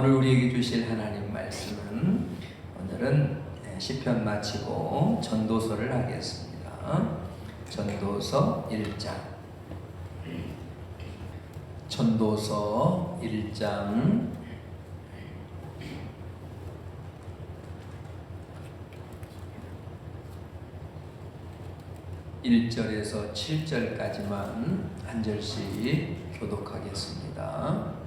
오늘 우리에게 주실 하나님 말씀은 오늘은 시편 마치고 전도서를 하겠습니다. 전도서 1장. 전도서 1장 1절에서 7절까지만 한 절씩 교독하겠습니다.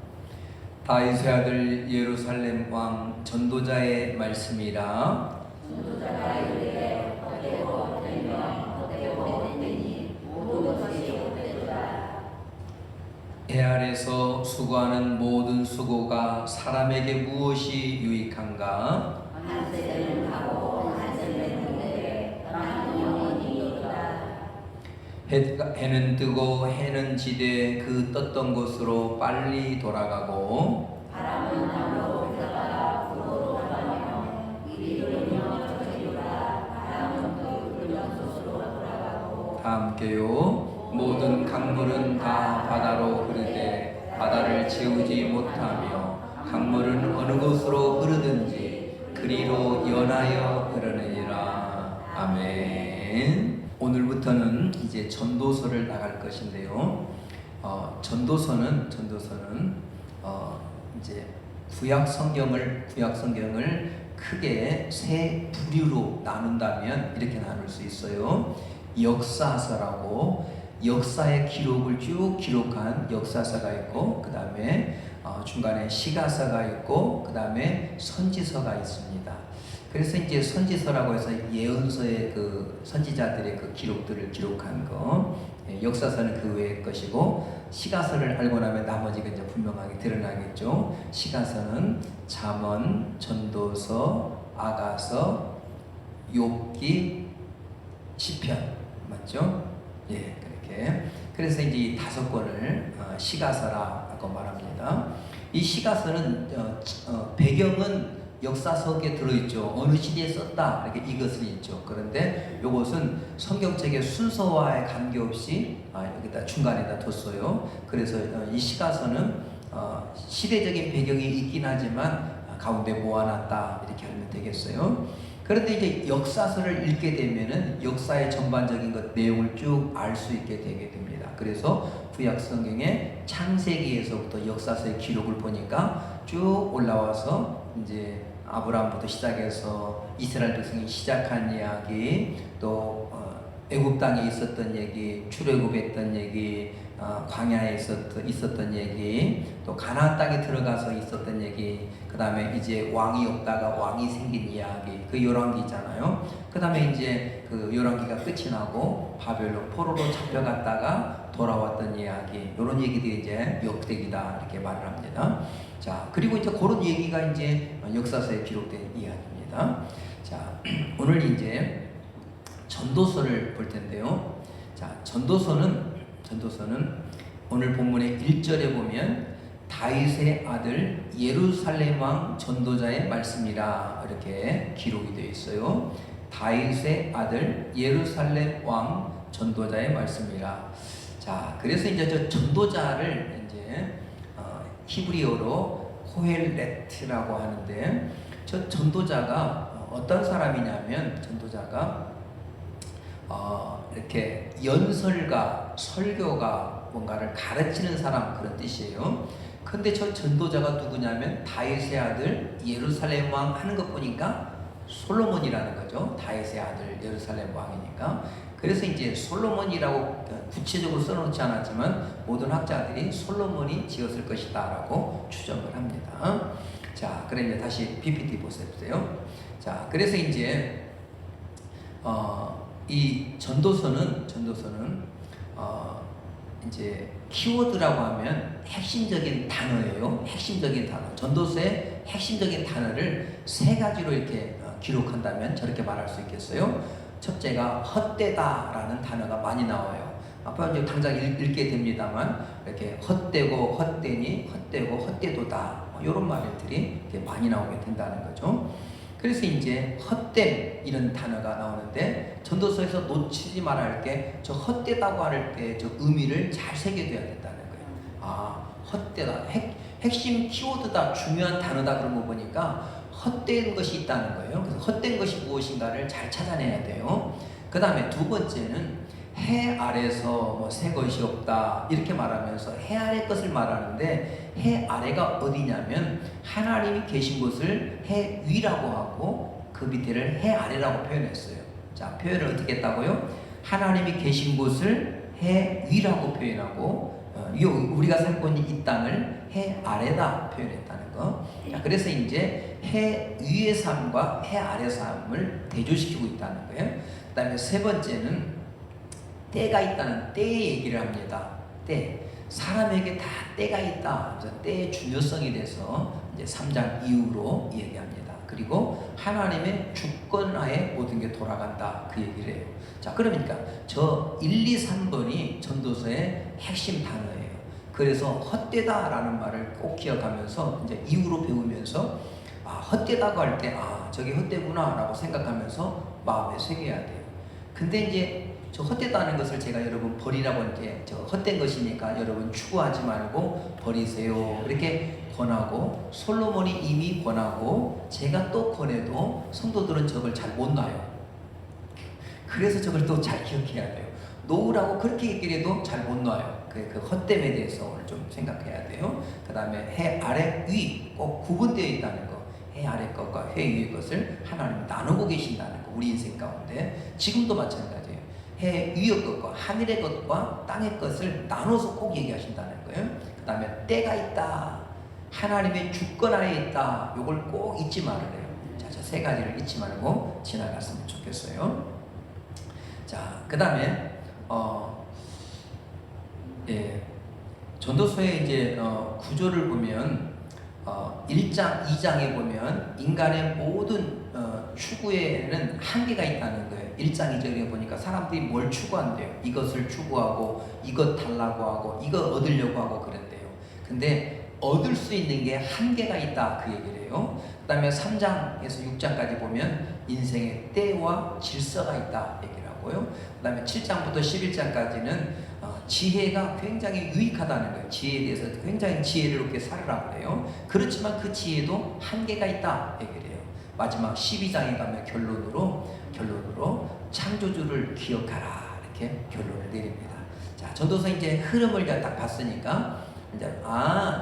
다윗의 아들 예루살렘 왕 전도자의 말씀이라. 전도자가 이르되 헛되고 헛되며 헛되고 헛되니 모든 것이 헛되도다. 해 아래서 수고하는 모든 수고가 사람에게 무엇이 유익한가? 한 세대는 하고 한 세대는 후에 나는 영원히 이르리라. 해는 뜨고 해는 지되 그 떴던 곳으로 빨리 돌아가고 바람은 남으로 불다가 북으로 돌아가며 이리 돌며 저리 돌아 바람은 또 불던 곳으로 돌아가고. 다 함께요. 모든 강물은 다 바다로 흐르되 바다를 채우지 못하며 강물은 어느 곳으로 흐르든지 그리로 연하여 흐르느니라. 아멘. 오늘부터는 이제 전도서를 나갈 것인데요. 전도서는 이제 구약 성경을 크게 세 부류로 나눈다면 이렇게 나눌 수 있어요. 역사서라고 역사의 기록을 쭉 기록한 역사서가 있고, 그 다음에 중간에 시가서가 있고, 그 다음에 선지서가 있습니다. 그래서 이제 선지서라고 해서 예언서의 그 선지자들의 그 기록들을 기록한 거, 역사서는 그 외의 것이고, 시가서를 알고 나면 나머지가 이제 분명하게 드러나겠죠. 시가서는 잠언, 전도서, 아가서, 욥기, 시편, 맞죠? 예, 그렇게. 그래서 이제 이 5권을 시가서라고 말합니다. 이 시가서는 배경은 역사석에 들어있죠. 어느 시대에 썼다 이렇게 이것은 있죠. 그런데 이것은 성경책의 순서와에 관계없이 여기다 중간에다 뒀어요. 그래서 이 시가서는 시대적인 배경이 있긴 하지만 가운데 모아놨다 이렇게 하면 되겠어요. 그런데 이제 역사서를 읽게 되면은 역사의 전반적인 것 내용을 쭉 알 수 있게 되게 됩니다. 그래서 구약 성경의 창세기에서부터 역사서의 기록을 보니까 쭉 올라와서 이제 아브라함부터 시작해서 이스라엘 백성이 시작한 이야기, 또 애굽 땅에 있었던 얘기, 출애굽했던 얘기, 광야에 있었던 얘기, 또 가나안 땅에 들어가서 있었던 얘기, 그 다음에 이제 왕이 없다가 왕이 생긴 이야기, 그 열왕기잖아요. 그 다음에 이제 그 열왕기가 끝이 나고 바벨론 포로로 잡혀갔다가 돌아왔던 이야기, 이런 얘기들이 이제 역대기다 이렇게 말을 합니다. 자, 그리고 이제 그런 얘기가 이제 역사서에 기록된 이야기입니다. 자, 오늘 이제 전도서를 볼 텐데요. 자, 전도서는 오늘 본문의 1절에 보면 다윗의 아들 예루살렘 왕 전도자의 말씀이라 이렇게 기록이 되어 있어요. 다윗의 아들 예루살렘 왕 전도자의 말씀이라. 자, 그래서 이제 저 전도자를 이제 히브리어로 코헬렛이라고 하는데, 저 전도자가 어떤 사람이냐면, 전도자가 이렇게 연설가, 설교가, 뭔가를 가르치는 사람, 그런 뜻이에요. 근데 저 전도자가 누구냐면 다윗의 아들 예루살렘 왕 하는 거 보니까 솔로몬이라는 거죠. 다윗의 아들 예루살렘 왕이니까. 그래서 이제 솔로몬이라고 구체적으로 써놓지 않았지만 모든 학자들이 솔로몬이 지었을 것이다 라고 추정을 합니다. 자, 그럼 이제 다시 PPT 보세요. 자, 그래서 이제 이 전도서는 이제 키워드라고 하면 핵심적인 단어예요. 핵심적인 단어. 전도서의 핵심적인 단어를 3가지로 이렇게 기록한다면 저렇게 말할 수 있겠어요. 첫째가 헛되다라는 단어가 많이 나와요. 앞으로 이제 당장 읽게 됩니다만, 이렇게 헛되고 헛되니 헛되고 헛되도다, 이런 말들이 이렇게 많이 나오게 된다는 거죠. 그래서 이제 헛됨 이런 단어가 나오는데, 전도서에서 놓치지 말아야 할 게 저 헛되다고 할 때 저 의미를 잘 새겨둬야 된다는 거예요. 헛되다. 핵심 키워드다, 중요한 단어다 그런 거 보니까 헛된 것이 있다는 거예요. 그래서 헛된 것이 무엇인가를 잘 찾아내야 돼요. 그 다음에 두 번째는 해 아래서 뭐 새 것이 없다 이렇게 말하면서 해 아래 것을 말하는데 해 아래가 어디냐면 하나님이 계신 곳을 해 위라고 하고 그 밑에를 해 아래라고 표현했어요. 자, 표현을 어떻게 했다고요? 하나님이 계신 곳을 해 위라고 표현하고 우리가 살고 있는 이 땅을 해 아래다 표현했다는 거. 자, 그래서 이제 해 위의 삶과 해 아래 삶을 대조시키고 있다는 거예요. 그 다음에 세 번째는 때가 있다는 때의 얘기를 합니다. 때. 사람에게 다 때가 있다. 그래서 때의 중요성에 대해서 이제 3장 이후로 얘기합니다. 그리고 하나님의 주권하에 모든 게 돌아간다. 그 얘기를 해요. 자, 그러니까 저 1, 2, 3번이 전도서의 핵심 단어예요. 그래서 헛되다라는 말을 꼭 기억하면서 이제 이후로 배우면서 헛되다고 할 때 저게 헛되구나 라고 생각하면서 마음에 새겨야 돼요. 근데 이제 저 헛되다는 것을 제가 여러분 버리라고 이제 저 헛된 것이니까 여러분 추구하지 말고 버리세요 이렇게 권하고 솔로몬이 이미 권하고 제가 또 권해도 성도들은 저걸 잘 못 놔요. 그래서 저걸 또 잘 기억해야 돼요. 놓으라고 그렇게 얘기를 해도 잘 못 놔요. 그 헛됨에 대해서 오늘 좀 생각해야 돼요. 그 다음에 해 아래 위 꼭 구분되어 있다는 거. 해 아래 것과 해 위의 것을 하나님 나누고 계신다는 거. 우리 인생 가운데 지금도 마찬가지예요. 해 위의 것과 하늘의 것과 땅의 것을 나눠서 꼭 얘기하신다는 거예요. 그 다음에 때가 있다. 하나님의 주권하에 있다. 이걸 꼭 잊지 말으래요. 자, 저 세 가지를 잊지 말고 지나갔으면 좋겠어요. 자, 그 다음에 전도서의 이제 구조를 보면 1장, 2장에 보면 인간의 모든 추구에는 한계가 있다는 거예요. 1장, 2장에 보니까 사람들이 뭘 추구한대요. 이것을 추구하고 이것 달라고 하고 이거 얻으려고 하고 그런대요. 근데 얻을 수 있는 게 한계가 있다 그 얘기를 해요. 그 다음에 3장에서 6장까지 보면 인생의 때와 질서가 있다 얘기를 하고요. 그 다음에 7장부터 11장까지는 지혜가 굉장히 유익하다는 거예요. 지혜에 대해서 굉장히 지혜롭게 살으라고 그래요. 그렇지만 그 지혜도 한계가 있다 얘기를 해요. 마지막 12장에 가면 결론으로 창조주를 기억하라 이렇게 결론을 내립니다. 자, 전도서 이제 흐름을 딱 봤으니까 이제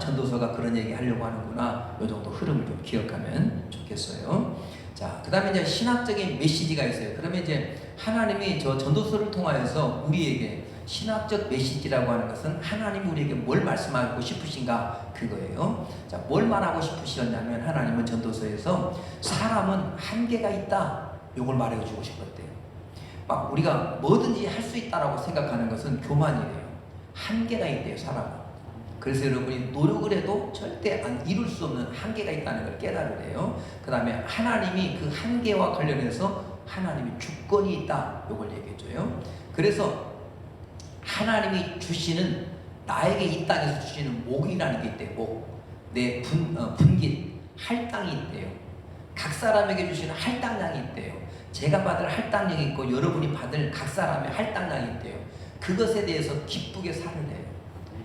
전도서가 그런 얘기 하려고 하는구나. 이 정도 흐름을 좀 기억하면 좋겠어요. 자, 그 다음에 이제 신학적인 메시지가 있어요. 그러면 이제 하나님이 저 전도서를 통하여서 우리에게 신학적 메시지라고 하는 것은 하나님이 우리에게 뭘 말씀하고 싶으신가 그거예요. 자, 뭘 말하고 싶으셨냐면 하나님은 전도서에서 사람은 한계가 있다. 이걸 말해주고 싶었대요. 막 우리가 뭐든지 할 수 있다라고 생각하는 것은 교만이래요. 한계가 있대요, 사람은. 그래서 여러분이 노력을 해도 절대 이룰 수 없는 한계가 있다는 걸 깨달으래요. 그 다음에 하나님이 그 한계와 관련해서 하나님이 주권이 있다. 이걸 얘기해줘요. 그래서 하나님이 주시는 나에게 이 땅에서 주시는 목이라는 게 있대요. 목. 내 분깃, 할당이 있대요. 각 사람에게 주시는 할당량이 있대요. 제가 받을 할당량이 있고 여러분이 받을 각 사람의 할당량이 있대요. 그것에 대해서 기쁘게 살으래요.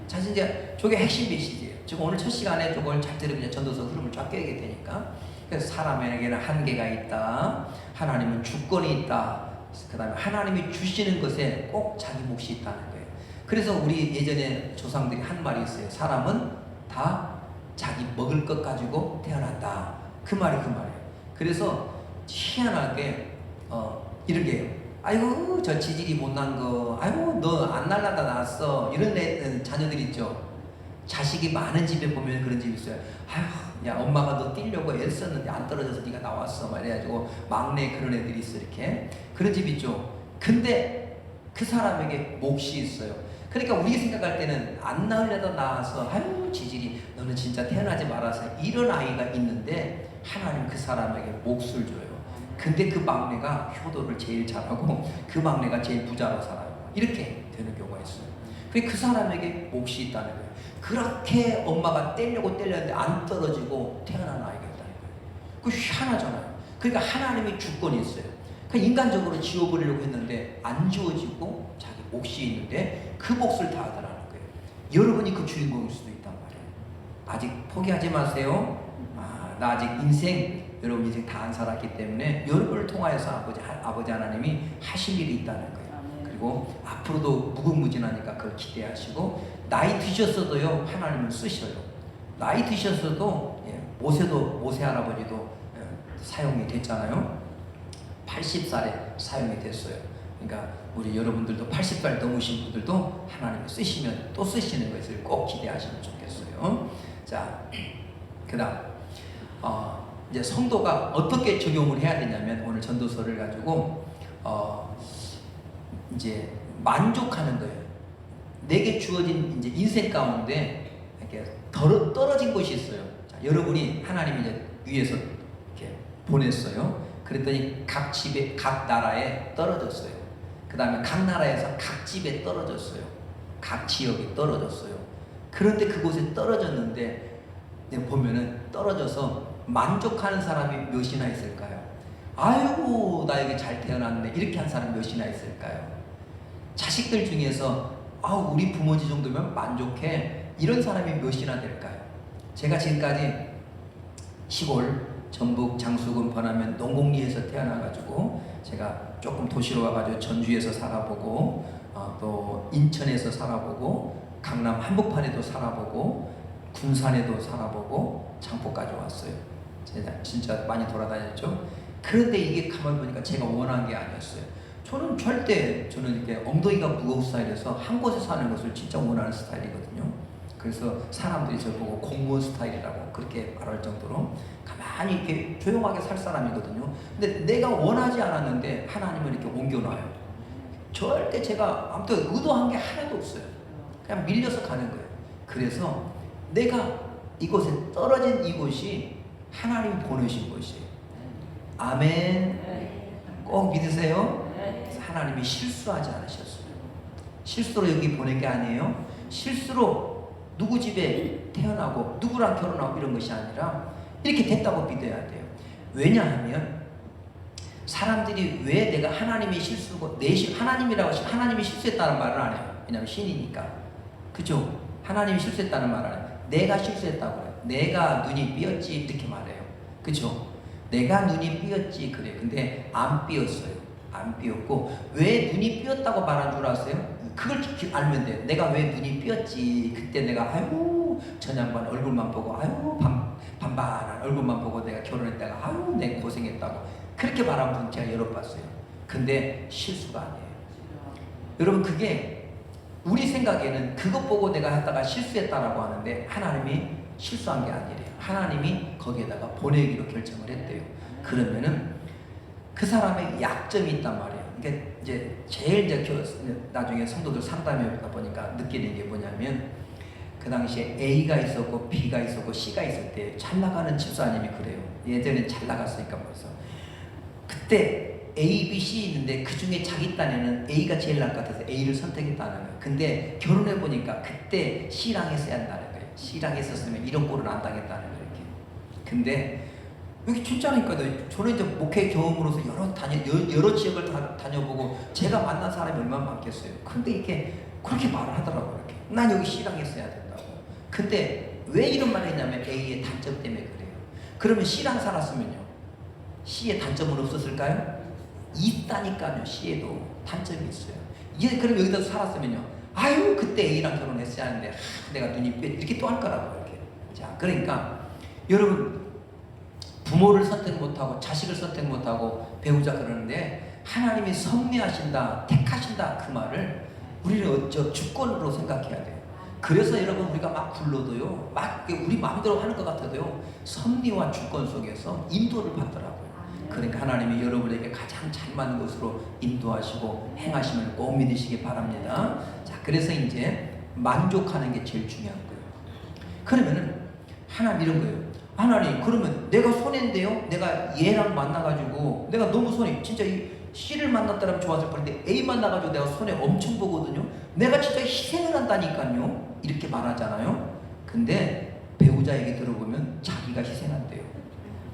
자, 이제 저게 핵심 메시지예요. 지금 오늘 첫 시간에 저걸 잘 들으면 전도서 흐름을 쫙 깨게 되니까. 그래서 사람에게는 한계가 있다. 하나님은 주권이 있다. 그 다음에 하나님이 주시는 것에 꼭 자기 몫이 있다는 거예요. 그래서 우리 예전에 조상들이 한 말이 있어요. 사람은 다 자기 먹을 것 가지고 태어난다. 그 말이 그 말이에요. 그래서 희한하게 이렇게 아이고 저 지질이 못난 거, 아이고 너 안 날라다 나왔어, 이런 자녀들 있죠. 자식이 많은 집에 보면 그런 집 있어요. 아휴, 야 엄마가 너 뛰려고 애썼는데 안 떨어져서 네가 나왔어 막 이래가지고 막내 그런 애들이 있어. 이렇게 그런 집 있죠. 근데 그 사람에게 몫이 있어요. 그러니까 우리 생각할 때는 안 낳으려다 나와서 아유 지질이 너는 진짜 태어나지 말아서 이런 아이가 있는데 하나님 그 사람에게 몫을 줘요. 근데 그 막내가 효도를 제일 잘하고 그 막내가 제일 부자로 살아요. 이렇게 되는 경우가 있어요. 그 사람에게 몫이 있다는 거예요. 그렇게 엄마가 떼려고 안 떨어지고 태어난 아이가 있다는 거예요. 그거 희한하잖아요. 그러니까 하나님이 주권이 있어요. 그러니까 인간적으로 지워버리려고 했는데 안 지워지고 자기 몫이 있는데 그 몫을 다 하더라는 거예요. 여러분이 그 주인공일 수도 있단 말이에요. 아직 포기하지 마세요. 나 아직 여러분 인생 다 안 살았기 때문에 여러분을 통하여서 아버지 하나님이 하실 일이 있다는 거예요. 그리고 앞으로도 무궁무진하니까 그걸 기대하시고, 나이 드셨어도요 하나님은 쓰셔요. 나이 드셨어도 모세 할아버지도 사용이 됐잖아요. 80살에 사용이 됐어요. 그러니까 우리 여러분들도 80살 넘으신 분들도 하나님이 쓰시면 또 쓰시는 것을 꼭 기대하시면 좋겠어요. 자, 그다음 이제 성도가 어떻게 적용을 해야 되냐면, 오늘 전도서를 가지고 이제 만족하는 거예요. 내게 주어진 이제 인생 가운데 이렇게 떨어진 것이 있어요. 자, 여러분이 하나님이 이제 위에서 이렇게 보냈어요. 그랬더니 각 집에, 각 나라에 떨어졌어요. 그 다음에 각 나라에서 각 집에 떨어졌어요. 각 지역에 떨어졌어요. 그런데 그곳에 떨어졌는데 보면은 떨어져서 만족하는 사람이 몇이나 있을까요? 아이고 나에게 잘 태어났네, 이렇게 한 사람 몇이나 있을까요? 자식들 중에서 우리 부모지 정도면 만족해, 이런 사람이 몇이나 될까요? 제가 지금까지 시골 전북 장수군 번화면 농곡리에서 태어나가지고 제가 조금 도시로 와가지고 전주에서 살아보고 또 인천에서 살아보고 강남 한복판에도 살아보고 군산에도 살아보고 장포까지 왔어요. 제가 진짜 많이 돌아다녔죠. 그런데 이게 가만 보니까 제가 원한 게 아니었어요. 저는 이렇게 엉덩이가 무거운 스타일이어서 한 곳에 사는 것을 진짜 원하는 스타일이거든요. 그래서 사람들이 저를 보고 공무원 스타일이라고 그렇게 말할 정도로 가만히 이렇게 조용하게 살 사람이거든요. 근데 내가 원하지 않았는데 하나님은 이렇게 옮겨놔요. 절대 제가 아무튼 의도한 게 하나도 없어요. 그냥 밀려서 가는 거예요. 그래서 내가 이곳에 떨어진 이곳이 하나님이 보내신 곳이에요. 아멘. 꼭 믿으세요. 하나님이 실수하지 않으셨어요. 실수로 여기 보낸 게 아니에요. 실수로 누구 집에 태어나고 누구랑 결혼하고 이런 것이 아니라 이렇게 됐다고 믿어야 돼요. 왜냐하면 사람들이 왜 내가 하나님이 실수고 하나님이 실수했다는 말을 안 해요. 왜냐하면 신이니까. 그죠? 하나님이 실수했다는 말을 안 해요. 내가 실수했다고 해요. 내가 눈이 삐었지 이렇게 말해요. 그죠? 내가 눈이 삐었지 그래요. 근데 안 삐었어요. 안 삐었고, 왜 눈이 삐었다고 말한 줄 아세요? 그걸 알면 돼요. 내가 왜 눈이 삐었지. 그때 내가 아이고 전양반 얼굴만 보고 아이고 반반한 얼굴만 보고 내가 결혼했다가 아이고 내 고생했다고 그렇게 말한 분 제가 여러 봤어요. 근데 실수가 아니에요. 여러분, 그게 우리 생각에는 그것 보고 내가 했다가 실수했다라고 하는데 하나님이 실수한 게 아니래요. 하나님이 거기에다가 보내기로 결정을 했대요. 그러면은 그 사람의 약점이 있단 말이에요. 그러니까 이제 제일 나중에 성도들 상담해보다 보니까 느끼는 게 뭐냐면, 그 당시에 A가 있었고 B가 있었고 C가 있을 때 잘 나가는 집사님이 그래요. 예전에 잘 나갔으니까 벌써. 그때 A, B, C 있는데 그 중에 자기 딴에는 A가 제일 나을 것 같아서 A를 선택했다는 거예요. 근데 결혼해보니까 그때 C랑 했어야 한다는 거예요. C랑 했었으면 이런 꼴은 안 당했다는 거예요. 이렇게. 근데 여기 진짜니까 저는 이제 목회 경험으로서 여러 지역을 다녀보고 제가 만난 사람이 얼마나 많겠어요. 근데 이렇게 그렇게 말을 하더라고요. 이렇게. 난 여기 C랑 했어야 된다고. 근데 왜 이런 말을 했냐면 A의 단점 때문에 그래요. 그러면 C랑 살았으면요, C의 단점은 없었을까요? 있다니까요. C에도 단점이 있어요. 그럼 여기다 살았으면요, 아유 그때 A랑 결혼했어야 하는데 내가 눈이 삐 이렇게 또 할 거라고요. 이렇게. 자, 그러니까 여러분, 부모를 선택 못하고 자식을 선택 못하고 배우자 그러는데 하나님이 섭리하신다, 택하신다, 그 말을 우리는 주권으로 생각해야 돼요. 그래서 여러분, 우리가 막 불러도요, 막 우리 마음대로 하는 것 같아도요, 섭리와 주권 속에서 인도를 받더라고요. 그러니까 하나님이 여러분에게 가장 잘 맞는 것으로 인도하시고 행하심을 꼭 믿으시기 바랍니다. 자, 그래서 이제 만족하는 게 제일 중요한 거예요. 그러면은 하나님 이런 거예요. 하나님, 그러면 내가 손해인데요? 내가 얘랑 만나가지고 내가 너무 손해, 진짜 이 C를 만났다면 좋았을 뻔했는데 A 만나가지고 내가 손해 엄청 보거든요. 내가 진짜 희생을 한다니까요. 이렇게 말하잖아요. 근데 배우자 얘기 들어보면 자기가 희생한대요.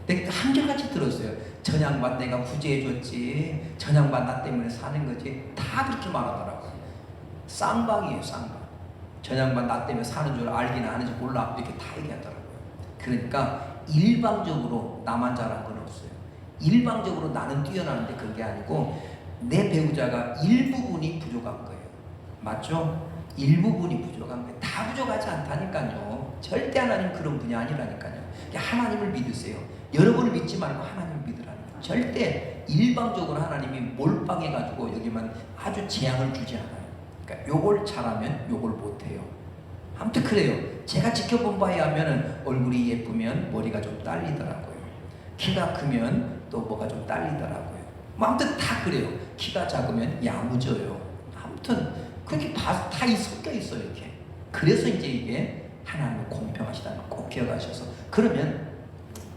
내가 한결같이 들었어요. 전양반 내가 구제해줬지, 전양반 나 때문에 사는 거지, 다 그렇게 말하더라고요. 쌍방이에요, 쌍방. 저 양반 나 때문에 사는 줄 알긴 아는지 몰라 이렇게 다 얘기하더라고요. 그러니까 일방적으로 나만 잘한 건 없어요. 일방적으로 나는 뛰어나는데 그게 아니고 내 배우자가 일부분이 부족한 거예요. 맞죠? 일부분이 부족한 거예요. 다 부족하지 않다니까요. 절대 하나님 그런 분이 아니라니까요. 하나님을 믿으세요. 여러분을 믿지 말고 하나님을 믿으라는 거예요. 절대 일방적으로 하나님이 몰빵해가지고 여기만 아주 재앙을 주지 않아요. 그러니까 요걸 잘하면 요걸 못해요. 아무튼 그래요. 제가 지켜본 바에 하면은 얼굴이 예쁘면 머리가 좀 딸리더라고요. 키가 크면 또 뭐가 좀 딸리더라고요. 뭐 아무튼 다 그래요. 키가 작으면 야무져요. 아무튼 그렇게 다 섞여 있어요. 이렇게. 그래서 이제 이게 하나님은 공평하시다는 걸 꼭 기억하셔서, 그러면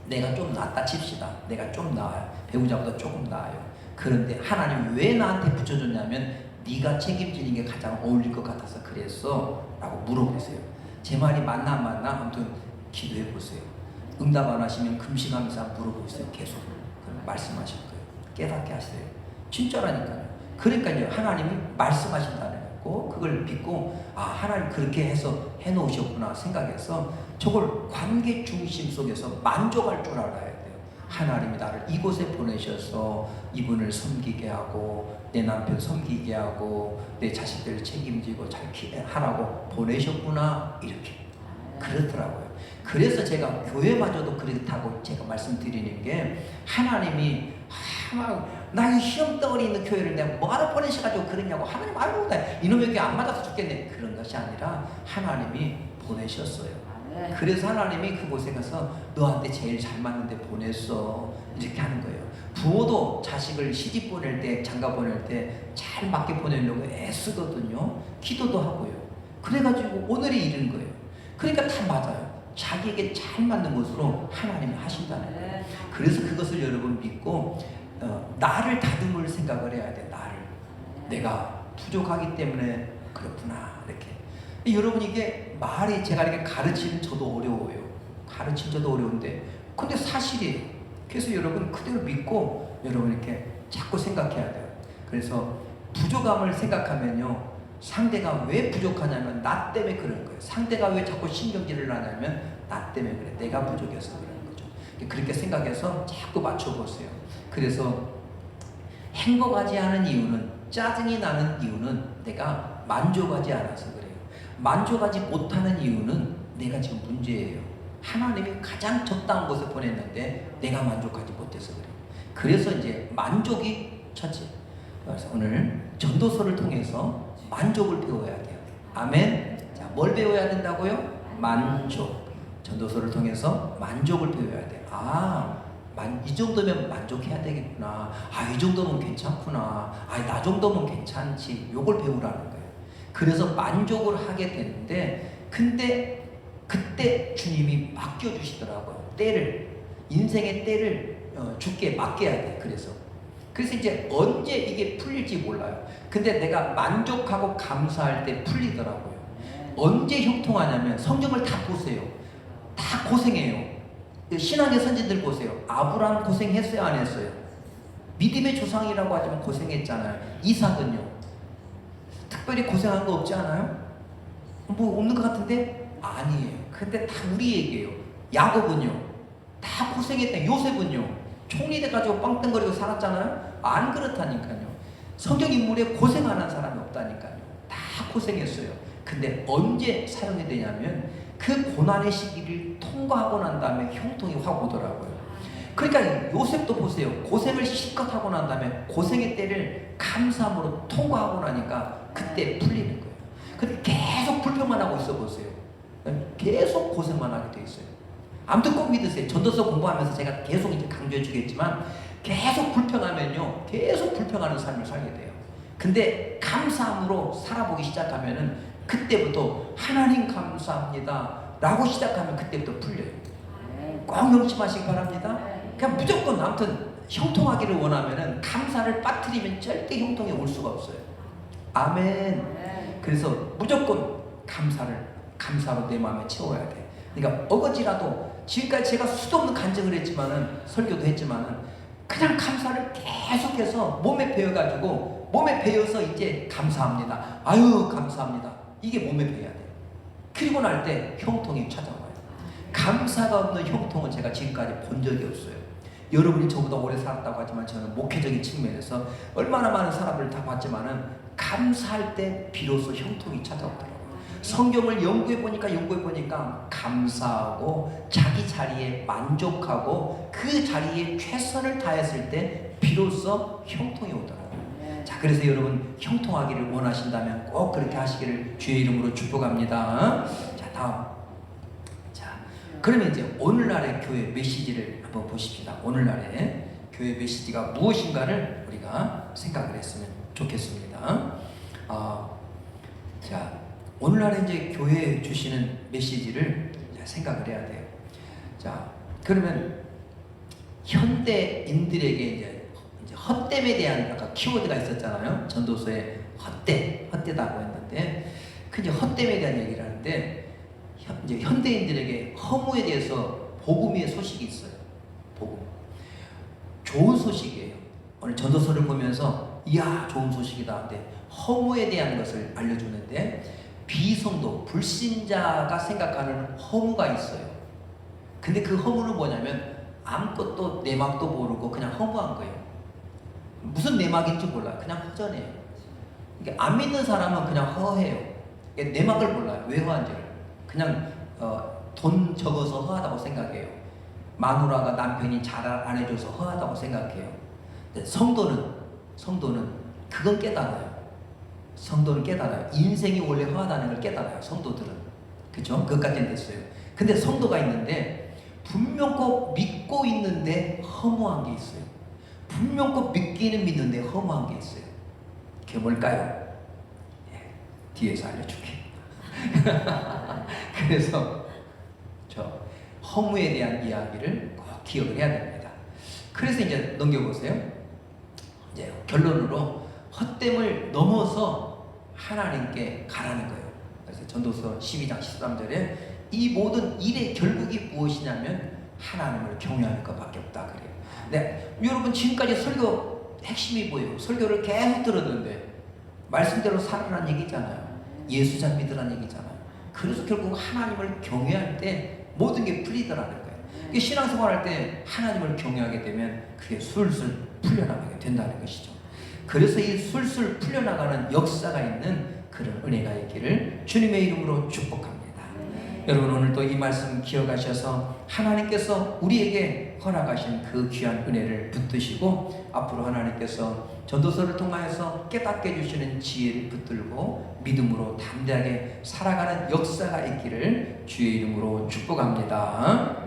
내가 좀 낫다 칩시다. 내가 좀 나아요. 배우자보다 조금 나아요. 그런데 하나님 왜 나한테 붙여줬냐면 네가 책임지는 게 가장 어울릴 것 같아서 그랬어 라고 물어보세요. 제 말이 맞나 안 맞나 아무튼 기도해 보세요. 응답 안 하시면 금식하면서 물어보세요. 계속 그럼 말씀하실 거예요. 깨닫게 하세요. 진짜라니까요. 그러니까요, 하나님이 말씀하신다는 거고 그걸 믿고 아 하나님 그렇게 해서 해놓으셨구나 생각해서 저걸 관계 중심 속에서 만족할 줄 알아야 돼요. 하나님이 나를 이곳에 보내셔서 이분을 섬기게 하고 내 남편 섬기게 하고 내 자식들을 책임지고 잘 하라고 보내셨구나 이렇게 그렇더라고요. 그래서 제가 교회마저도 그렇다고 제가 말씀드리는 게 하나님이 나 이 시험덩어리 있는 교회를 내가 뭐하러 보내셔가지고 그러냐고 하나님 알고 이놈의 교회 안 맞아서 죽겠네 그런 것이 아니라 하나님이 보내셨어요. 그래서 하나님이 그곳에 가서 너한테 제일 잘 맞는데 보냈어 이렇게 하는 거예요. 부모도 자식을 시집 보낼 때 장가 보낼 때 잘 맞게 보내려고 애쓰거든요. 기도도 하고요. 그래가지고 오늘이 이른 거예요. 그러니까 다 맞아요. 자기에게 잘 맞는 것으로 하나님이 하신다는 거예요. 그래서 그것을 여러분 믿고 나를 다듬을 생각을 해야 돼. 나를 내가 부족하기 때문에 그렇구나 이렇게. 여러분 이게 말이 제가 이렇게 가르치는 저도 어려워요. 가르치는 저도 어려운데 근데 사실이에요. 그래서 여러분 그대로 믿고 여러분 이렇게 자꾸 생각해야 돼요. 그래서 부족함을 생각하면요 상대가 왜 부족하냐면 나 때문에 그런 거예요. 상대가 왜 자꾸 신경질을 하냐면 나 때문에 그래. 내가 부족해서 그러는 거죠. 그렇게 생각해서 자꾸 맞춰보세요. 그래서 행복하지 않은 이유는 짜증이 나는 이유는 내가 만족하지 않아서 그래요. 만족하지 못하는 이유는 내가 지금 문제예요. 하나님이 가장 적당한 곳에 보냈는데 내가 만족하지 못해서 그래요. 그래서 이제 만족이 첫째. 그래서 오늘 전도서를 통해서 만족을 배워야 돼요. 아멘. 자, 뭘 배워야 된다고요? 만족. 전도서를 통해서 만족을 배워야 돼요. 이 정도면 만족해야 되겠구나. 이 정도면 괜찮구나. 나 정도면 괜찮지. 요걸 배우라는 거예요. 그래서 만족을 하게 되는데, 근데 그때 주님이 맡겨주시더라고요. 인생의 때를 주께 맡겨야 돼. 그래서 이제 언제 이게 풀릴지 몰라요. 근데 내가 만족하고 감사할 때 풀리더라고요. 언제 형통하냐면 성경을 다 보세요. 다 고생해요. 신앙의 선지들 보세요. 아브라함 고생했어요, 안 했어요? 믿음의 조상이라고 하지만 고생했잖아요. 이삭은요? 특별히 고생한 거 없지 않아요? 뭐 없는 것 같은데? 아니에요. 근데 다 우리 얘기예요. 야곱은요? 다 고생했다. 요셉은요? 총리 돼가지고 빵떡거리고 살았잖아요? 안 그렇다니까요. 성경 인물에 고생 안 한 사람이 없다니까요. 다 고생했어요. 근데 언제 사용이 되냐면 그 고난의 시기를 통과하고 난 다음에 형통이 확 오더라고요. 그러니까 요셉도 보세요. 고생을 실컷 하고 난 다음에 고생의 때를 감사함으로 통과하고 나니까 그때 풀리는 거예요. 근데 계속 불평만 하고 있어 보세요. 계속 고생만 하게 돼 있어요. 아무튼 꼭 믿으세요. 전도서 공부하면서 제가 계속 이제 강조해 주겠지만 계속 불평하면요 계속 불평하는 삶을 살게 돼요. 근데 감사함으로 살아보기 시작하면은 그때부터 하나님 감사합니다 라고 시작하면 그때부터 풀려요. 꼭 명심하시기 바랍니다. 그냥 무조건 아무튼 형통하기를 원하면은 감사를 빠뜨리면 절대 형통이 올 수가 없어요. 아멘. 그래서 무조건 감사로 내 마음에 채워야 돼. 그러니까 어거지라도 지금까지 제가 수도 없는 간증을 했지만은 설교도 했지만은 그냥 감사를 계속해서 몸에 배어가지고 몸에 배어서 이제 감사합니다. 아유 감사합니다. 이게 몸에 배어야 돼요. 그리고 날 때 형통이 찾아와요. 감사가 없는 형통은 제가 지금까지 본 적이 없어요. 여러분이 저보다 오래 살았다고 하지만 저는 목회적인 측면에서 얼마나 많은 사람들을 다 봤지만은 감사할 때 비로소 형통이 찾아오더라고요. 성경을 연구해 보니까 감사하고 자기 자리에 만족하고 그 자리에 최선을 다했을 때 비로소 형통이 오더라고요. 자, 그래서 여러분 형통하기를 원하신다면 꼭 그렇게 하시기를 주의 이름으로 축복합니다. 자, 다음. 자, 그러면 이제 오늘날의 교회 메시지를 한번 보십시다. 오늘날의 교회 메시지가 무엇인가를 우리가 생각을 했으면 좋겠습니다. 자, 오늘날에 이제 교회에 주시는 메시지를 생각을 해야 돼요. 자, 그러면 현대인들에게 이제 헛됨에 대한 아까 키워드가 있었잖아요. 전도서에 헛되다고 했는데, 그 이제 헛됨에 대한 얘기를 하는데, 이제 현대인들에게 허무에 대해서 복음의 소식이 있어요. 복음. 좋은 소식이에요. 오늘 전도서를 보면서 이야 좋은 소식이다. 근데 허무에 대한 것을 알려주는데 비성도 불신자가 생각하는 허무가 있어요. 근데 그 허무는 뭐냐면 아무것도 내막도 모르고 그냥 허무한 거예요. 무슨 내막인지 몰라요. 그냥 허전해요. 그러니까 안 믿는 사람은 그냥 허해요. 내막을 몰라요. 왜 허한지를. 그냥 돈 적어서 허하다고 생각해요. 마누라가 남편이 잘 안 해줘서 허하다고 생각해요. 성도는 그건 깨달아요. 성도는 깨달아요. 인생이 원래 허하다는 걸 깨달아요. 성도들은. 그죠? 그것까지는 됐어요. 근데 성도가 있는데 분명코 믿고 있는데 허무한 게 있어요. 분명코 믿기는 믿는데 허무한 게 있어요. 그게 뭘까요? 뒤에서 알려줄게. 그래서 저 허무에 대한 이야기를 꼭 기억을 해야 됩니다. 그래서 이제 넘겨보세요. 이제 결론으로 헛됨을 넘어서 하나님께 가라는 거예요. 그래서 전도서 12장 13절에 이 모든 일의 결국이 무엇이냐면 하나님을 경외하는 것밖에 없다 그래요. 네, 여러분 지금까지 설교 핵심이 뭐예요? 설교를 계속 들었는데 말씀대로 살아라는 얘기잖아요. 예수 잘 믿으라는 얘기잖아요. 그래서 결국 하나님을 경외할 때 모든 게 풀리더라는 거예요. 신앙생활 할 때 하나님을 경외하게 되면 그게 술술 풀려나가게 된다는 것이죠. 그래서 이 술술 풀려나가는 역사가 있는 그런 은혜가 있기를 주님의 이름으로 축복합니다. 여러분 오늘도 이 말씀 기억하셔서 하나님께서 우리에게 허락하신 그 귀한 은혜를 붙드시고 앞으로 하나님께서 전도서를 통하여서 깨닫게 해주시는 지혜를 붙들고 믿음으로 담대하게 살아가는 역사가 있기를 주의 이름으로 축복합니다.